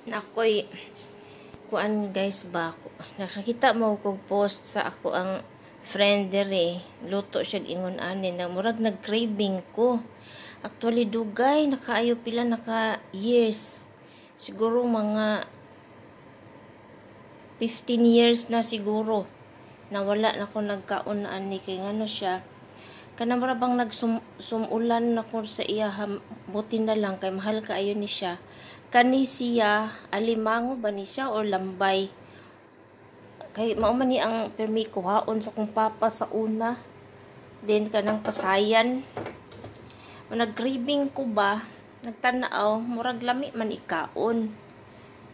Ako'y kuan guys ba ako. Nakakita mo kog post sa ako ang friend dere. Luto siya ingon ani na murag nag-craving ko. Actually dugay nakaayo pila naka years. Siguro mga 15 years na siguro nawala na ko nagkaon ani kay ngano siya. Kana mura bang nagsumulan na ko sa iya buti na lang kay mahal kaayo ni siya. Kani siya alimango ba ni siya o lambay? Kay mao man ni ang permi kuhaon sa kong papa sa una. Then kanang pasayan. Nag-craving ko ba? Nagtanaw murag lami man ikaon.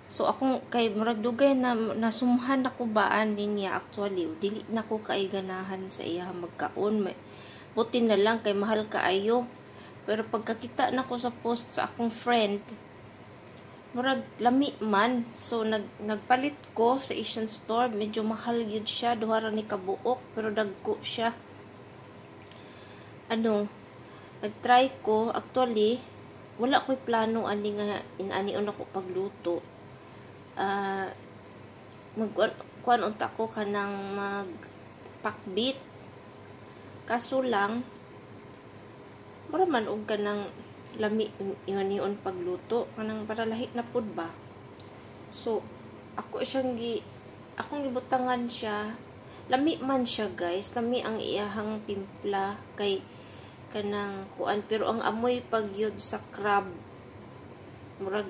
So akong kay murag dugay na nasumhan ako baan din niya actually. Dili na ko kay ganahan sa iya magkaon. Buti na lang kay mahal kaayo. Pero pagkakita na ko sa post sa akong friend, murag lami man. So nagpalit ko sa Asian store. Medyo mahal yun siya. Duha ra ni kabuok. Pero dagko siya. Nag-try ko. Actually, wala ko'y plano ani nga inanion ako pagluto. Kuan unta ko kanang magpakbit. Kaso lang, maraman og kanang lami inganion pagluto. Kanang para lahit na pud ba. So, akong gibutangan siya. Lami man siya guys. Lami ang iyahang timpla kay kanang kuan. Pero ang amoy pagyod sa crab, murag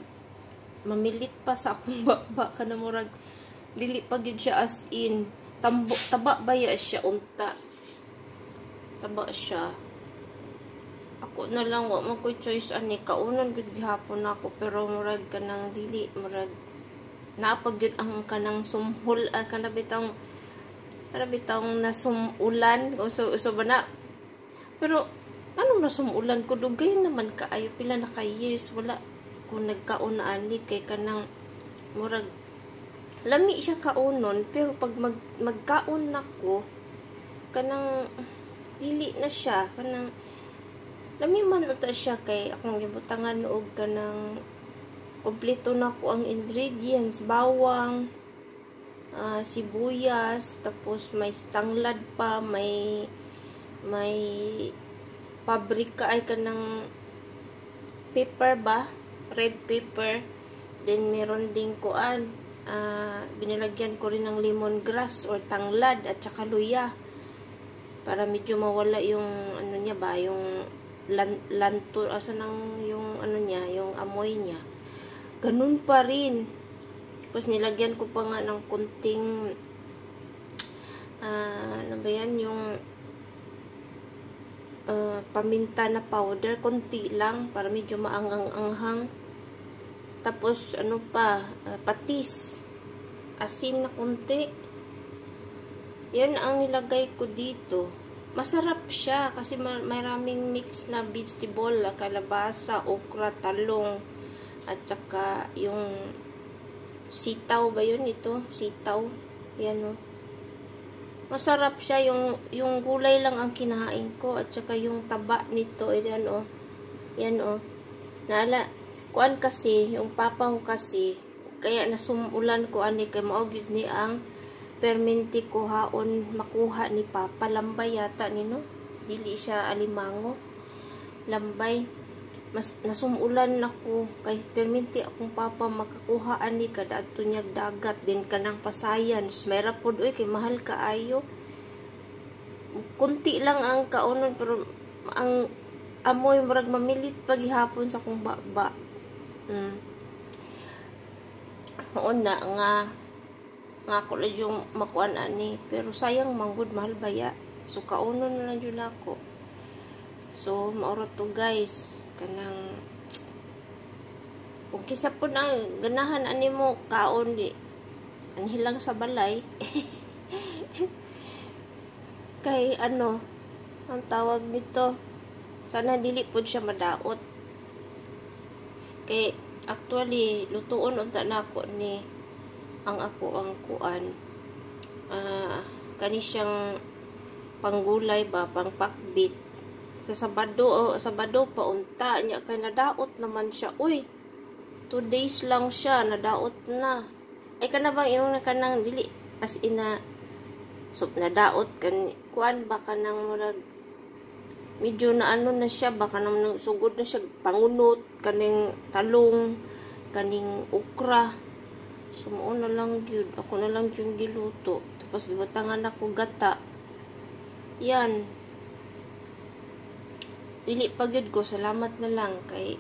mamilit pa sa akong baba. Kanang murag dili pagyod siya as in. Taba baya siya unta. Taba siya. Ako na lang wa man ko'y choice ani kaunon gud gihapon ako pero murag kanang dili murag napagyud ang kanang sumhol kanabitang nasumulan so ba na. Pero anong nasumulan ko dugay naman kaayo pila na ka years wala ko nagkaon na ani kay kanang murag lami siya kaunon pero pag magkaon nako kanang dili na siya kanang lami man uta siya kay akong gibutangan og kanang kompleto na ko ang ingredients bawang, sibuyas, tapos may tanglad pa, may pabrika ay kanang pepper ba, red pepper, then meron ding kuan binilagyan ko rin ng lemongrass or tanglad at saka luya para medyo mawala yung ano niya ba, yung lanto asa nang yung ano niya, yung amoy niya. Ganun pa rin. Tapos nilagyan ko pa nga ng kunting ano ba yan, yung paminta na powder, konti lang para medyo maangang-anghang. Tapos ano pa, patis, asin na konti. Yan ang nilagay ko dito. Masarap siya kasi maraming mix na vegetable, kalabasa, okra, talong, at saka yung sitaw ba yun ito? Sitaw. Yan o. Masarap siya. Yung gulay lang ang kinahain ko at saka yung taba nito. Yan o. Yan o. Naala, kuan kasi, yung papa ko kasi, kaya nasumulan ko ani kay maugid ni ang perminti ko haon makuha ni papa. Lambay yata nino. Dili siya alimango. Lambay. Mas nasumulan ako kay perminti akong papa makakuha ani kada adto niya dagat din kanang pasayan. Mayra pod oy kay mahal kaayo. Kunti lang ang kaunon pero ang amoy murag mamilit paghihapon sa akong baba. Mao na nga ako lang yung makuan ani pero sayang manggod mahal baya. So kaunon na lang yun ako. So mauro to guys kanang kung kisa po na ganahan ani mo kaon di anhilang sa balay kay ano ang tawag nito sana dili po siya madaot kay actually lutuon unta na ako ni ang kuan kani siyang panggulay ba pangpakbit sa Sabado pa unta niya kay nadaot naman siya. Uy, 2 days lang siya, nadaot na. Ay kanabang yung kanang dili as ina so nadaot kan kuan ba kanang murag medyo na ano na siya baka nang sugod na siya pangunot kaning talong kaning okra. Sumuo na lang yun. Ako na lang yung giluto. Tapos gibutangan ako gata. Yan. Dili pa gyud ko. Salamat na lang kay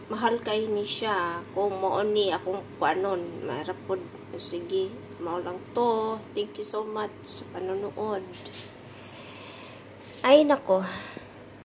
mahal kay ni siya. Kung mo ni akong kuanon. Marapod. Sige. Mao lang to. Thank you so much sa panonood. Ay nako.